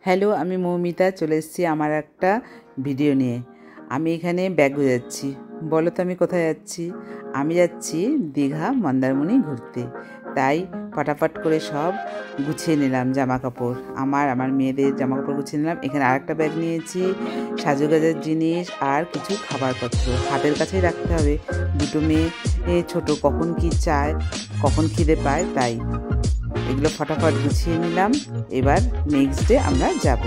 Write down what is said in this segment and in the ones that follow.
Hello, আমি মৌমিতা চলে এসেছি আমার একটা ভিডিও নিয়ে। আমি এখানে ব্যাগ যাচ্ছি। বলো তো আমি কোথায় যাচ্ছি? আমি যাচ্ছি দীঘা মন্দারমণি ঘুরতে। তাই ফটাফট করে সব গুছিয়ে নিলাম জামা কাপড়। আমার মেয়েদের জামা কাপড় গুছিয়ে নিলাম। এখানে আরেকটা ব্যাগ নিয়েছি, সাজুগাজের জিনিস আর কিছু খাবারপত্র হাতের কাছেই রাখতে হবে। দুটো মেয়ে ছোট, কখন কি চায়, কখন খিদে পায়, তাই এগুলো ফটাফট গুছিয়ে নিলাম। এবার নেক্সট ডে আমরা যাব।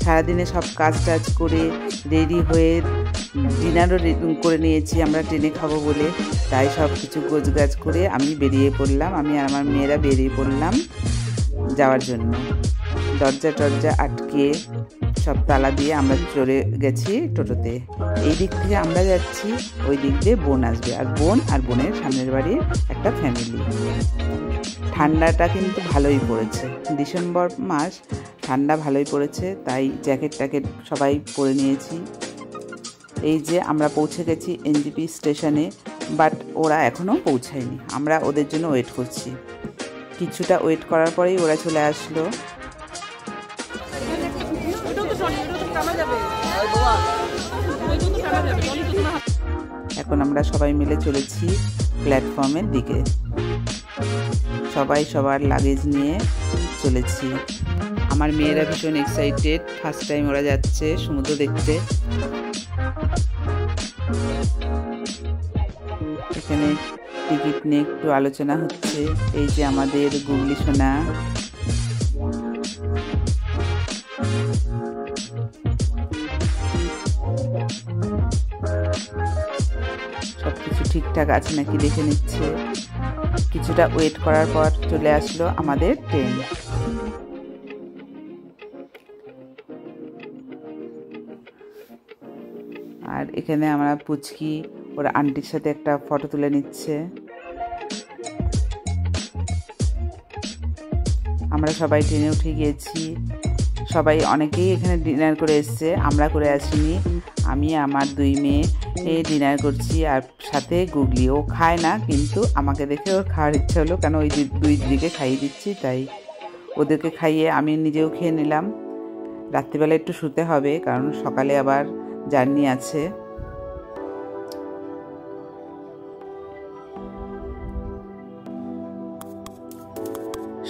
সারাদিনে সব কাজ টাজ করে রেডি হয়ে ডিনারও করে নিয়েছি আমরা ট্রেনে খাবো বলে। তাই সব কিছু গোছগাছ করে আমি বেরিয়ে পড়লাম। আমি আর আমার মেয়েরা বেরিয়ে পড়লাম যাওয়ার জন্য। দরজা টরজা আটকে সব তালা দিয়ে আমরা চলে গেছি টোটোতে। এই দিক থেকে আমরা যাচ্ছি, ওই দিক দিয়ে বোন আসবে, আর বোনের সামনের বাড়ির একটা ফ্যামিলি। ঠান্ডাটা কিন্তু ভালোই পড়েছে, ডিসেম্বর মাস, ঠান্ডা ভালোই পড়েছে, তাই জ্যাকেট ট্যাকেট সবাই পরে নিয়েছি। এই যে আমরা পৌঁছে গেছি এনজেপি স্টেশনে, বাট ওরা এখনও পৌঁছায়নি। আমরা ওদের জন্য ওয়েট করছি। কিছুটা ওয়েট করার পরেই ওরা চলে আসলো। এখন আমরা সবাই মিলে চলেছি প্ল্যাটফর্মের দিকে। সবাই সবার লাগেজ নিয়ে চলেছি। আমার মেয়েরা ভীষণ এক্সাইটেড, ফার্স্ট টাইম ওরা যাচ্ছে সমুদ্র দেখতে। এখানে টিকিট নিয়ে একটু আলোচনা হচ্ছে। এই যে আমাদের গুগলি সোনা, সবকিছু ঠিকঠাক আছে নাকি দেখে নিচ্ছে। কিছুটা ওয়েট করার পর চলে আসলো আমাদের ট্রেন। আর এখানে আমরা পুচকি ওর আন্টির সাথে একটা ফটো তুলে নিচ্ছে। আমরা সবাই ট্রেনে উঠে গিয়েছি। সবাই অনেকেই এখানে ডিনার করে এসছে, আমরা করে আসিনি। আমি আমার দুই মেয়ে ডিনার করছি, আর সাথে গুগলি। ও খায় না, কিন্তু আমাকে দেখে ওর খাওয়ার ইচ্ছা হলো, কেন ওই দুই দিকে খাইয়ে দিচ্ছি, তাই ওদেরকে খাইয়ে আমি নিজেও খেয়ে নিলাম। রাত্রিবেলা একটু শুতে হবে, কারণ সকালে আবার জার্নি আছে।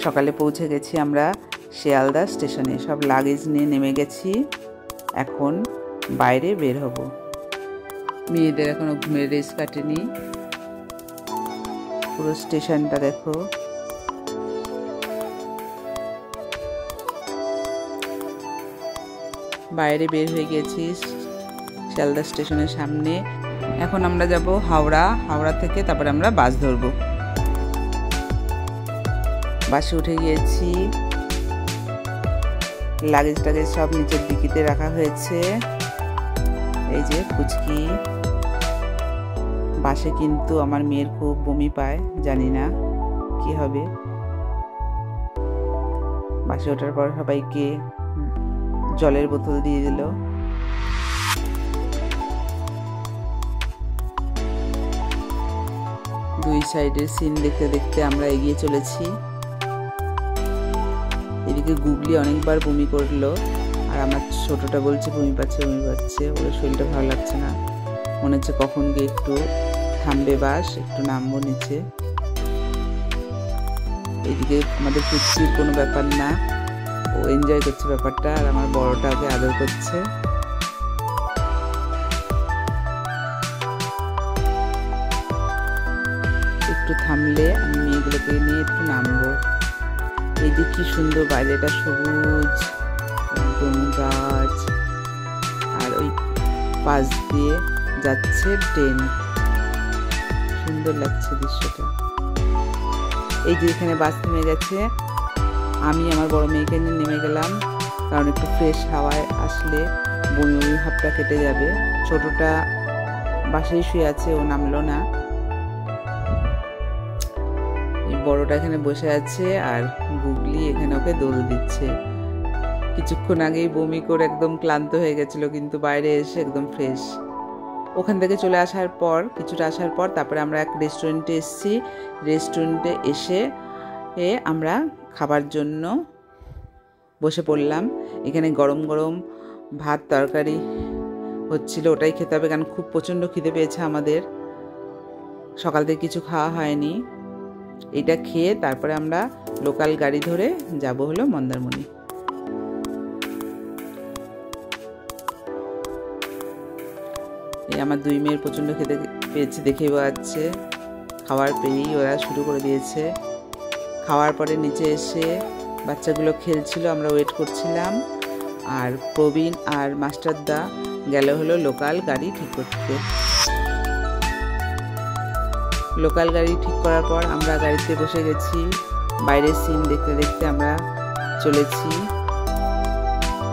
সকালে পৌঁছে গেছি আমরা শিয়ালদা স্টেশনে। সব লাগেজ নিয়ে নেমে গেছি। এখন বাইরে বের হব। মেয়েদের এখনো ঘুমের রেস কাটেনি। পুরো স্টেশনটা দেখো। বাইরে বের হয়ে গেছি শিয়ালদা স্টেশনের সামনে। এখন আমরা যাব হাওড়া থেকে তারপরে আমরা বাস ধরবো। বাসে উঠে গিয়েছি। লাগেজ টাগেজ সব নিচের ডিকিতে রাখা হয়েছে। এই যে পুচকি। বাসে কিন্তু আমার মেয়ের খুব বমি পায়, জানি না কি হবে। বাসে ওঠার পর সবাইকে জলের বোতল দিয়ে দিল। দুই সাইডের সিন দেখতে দেখতে আমরা এগিয়ে চলেছি। এদিকে গুগলি অনেকবার বমি করলো, আর আমার ছোটটা বলছে বমি পাচ্ছে। ওর শরীরটা ভালো লাগছে না, মনে হচ্ছে কখন গিয়ে একটু থামবে বাস, একটু নামবো নিচে। এদিকে আমাদের পুচকির কোনো ব্যাপার না, ও এনজয় করছে ব্যাপারটা, আর আমার বড়টা ওকে আদর করছে। একটু থামলে আমি মেয়েগুলোকে নিয়ে একটু নামবো। এই যে কি সুন্দর বাইরেটা, সবুজ একদম গাছ, আর ওই পাশ দিয়ে যাচ্ছে ট্রেন। সুন্দর লাগছে দৃশ্যটা। এই যে এখানে বাস থেমে গেছে। আমি আমার বড় মেয়েকে নিয়ে নেমে গেলাম, কারণ একটু ফ্রেশ হাওয়ায় আসলে বমি ভাবটা কেটে যাবে। ছোটটা বাসেই শুয়ে আছে, ও নামলো না। বড়টা এখানে বসে আছে, আর গুগলি এখানে ওকে দোল দিচ্ছে। কিছুক্ষণ আগেই বমি করে একদম ক্লান্ত হয়ে গেছিল, কিন্তু বাইরে এসে একদম ফ্রেশ। ওখান থেকে চলে আসার পর কিছুটা আসার পর তারপরে আমরা এক রেস্টুরেন্টে এসেছি। রেস্টুরেন্টে এসে আমরা খাবার জন্য বসে পড়লাম। এখানে গরম গরম ভাত তরকারি হচ্ছিল, ওটাই খেতে হবে, কারণ খুব প্রচণ্ড খিদে পেয়েছে আমাদের, সকাল থেকে কিছু খাওয়া হয়নি। এটা খেয়ে তারপরে আমরা লোকাল গাড়ি ধরে যাব হলো মন্দারমণি। এই আমার দুই মেয়ের প্রচণ্ড খেতে পেয়েছে, দেখেই বোঝাচ্ছে। খাওয়ার পেয়েই ওরা শুরু করে দিয়েছে। খাওয়ার পরে নিচে এসে বাচ্চাগুলো খেলছিল, আমরা ওয়েট করছিলাম। আর প্রবীণ আর মাস্টারদা গেল হলো লোকাল গাড়ি ঠিক করতে। লোকাল গাড়ি ঠিক করার পর আমরা গাড়িতে বসে গেছি। বাইরের সিন দেখতে দেখতে আমরা চলেছি।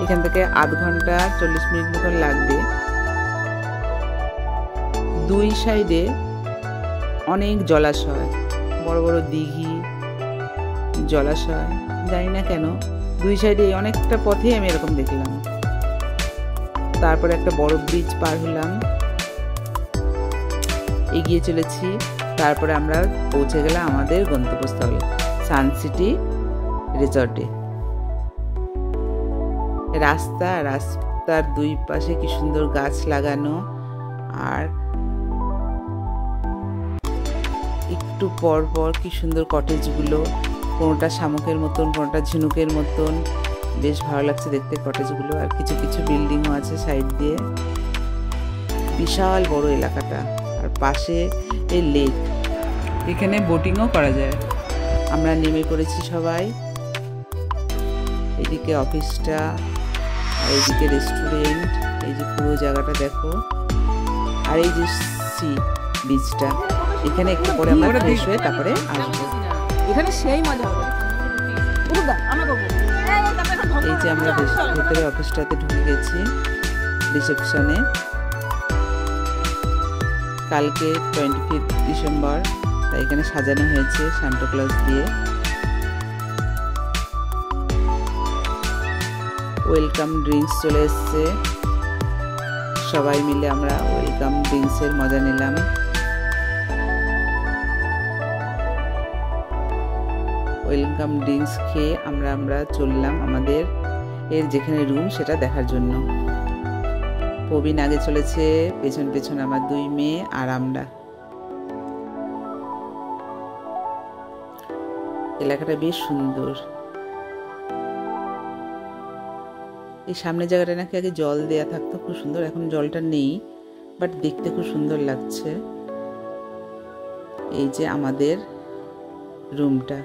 এখান থেকে আধ ঘন্টা 40 মিনিট মতন লাগবে। দুই সাইডে অনেক জলাশয়, বড় বড় দিঘি, জলাশয়, জানি না কেন দুই সাইডে অনেকটা পথে আমি এরকম দেখলাম। তারপরে একটা বড় ব্রিজ পার হলাম, এগিয়ে চলেছি। তারপরে আমরা পৌঁছে গেলাম আমাদের গন্তব্যস্থলে সানসিটি রিসর্টে। রাস্তার দুই পাশে কি সুন্দর গাছ লাগানো, আর একটু পর পর কি সুন্দর কটেজগুলো, কোনোটা শামুকের মতন, কোনোটা ঝিনুকের মতন, বেশ ভালো লাগছে দেখতে কটেজগুলো। আর কিছু কিছু বিল্ডিংও আছে সাইড দিয়ে। বিশাল বড় এলাকাটা, আর পাশে এই লেক, এখানে বোটিংও করা যায়। আমরা নেমে পড়েছি সবাই। এদিকে অফিসটা, আর এইদিকে রেস্টুরেন্ট, এই যে পুরো জায়গাটা দেখো। আর এই যে সি বিচটা, এখানে একটু পরে আমরা ফ্রেশ হয়ে তারপরে আসবো। এখানে সেই মজা হবে। এই যে আমরা ভেতরে অফিসটাতে ঢুকে গেছি, রিসেপশনে। কালকে 25 ডিসেম্বর, তাই এখানে সাজানো হয়েছে সান্টা ক্লজ দিয়ে। ওয়েলকাম ড্রিঙ্কস চলে এসছে, সবাই মিলে আমরা ওয়েলকাম ড্রিঙ্কসের মজা নিলাম। ওয়েলকাম ড্রিঙ্কস খেয়ে আমরা চললাম আমাদের যেখানে রুম সেটা দেখার জন্য। প্রবীণ আগে চলেছে, পেছন পেছন আমার দুই মেয়ে আর আমরা। এলাকাটা বেশ সুন্দর। এই সামনের জায়গাটা নাকি আগে জল দেয়া থাকতো, খুব সুন্দর। এখন জলটা নেই, বাট দেখতে খুব সুন্দর লাগছে। এই যে আমাদের রুমটা,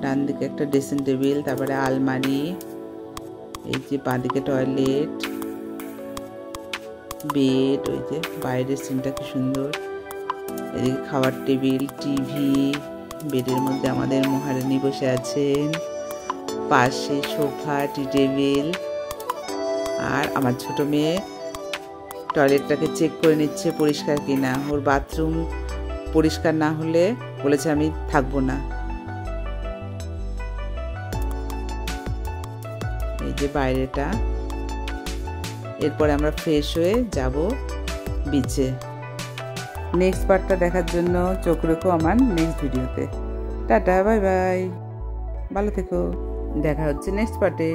ডান দিকে একটা ড্রেসিং টেবিল, তারপরে আলমারি, এই যে বাঁদিকে টয়লেট, বেড, ওই যে বাইরের সিনটা কি সুন্দর। এদিকে খাবার টেবিল, টিভি, বেডের মধ্যে আমাদের মহারানী বসে আছেন, পাশে সোফা, টি টেবিল। আর আমার ছোট মেয়ে টয়লেটটাকে চেক করে নিচ্ছে পরিষ্কার কিনা। ওর বাথরুম পরিষ্কার না হলে বলেছে আমি থাকবো না। এই যে বাইরেটা। এরপরে আমরা ফ্রেশ হয়ে যাব বিচে। নেক্সট পার্টটা দেখার জন্য চোখ রেখো আমার নেক্সট ভিডিওতে। টাটা, বাই বাই, ভালো থেকো, দেখা হচ্ছে নেক্সট পার্টে।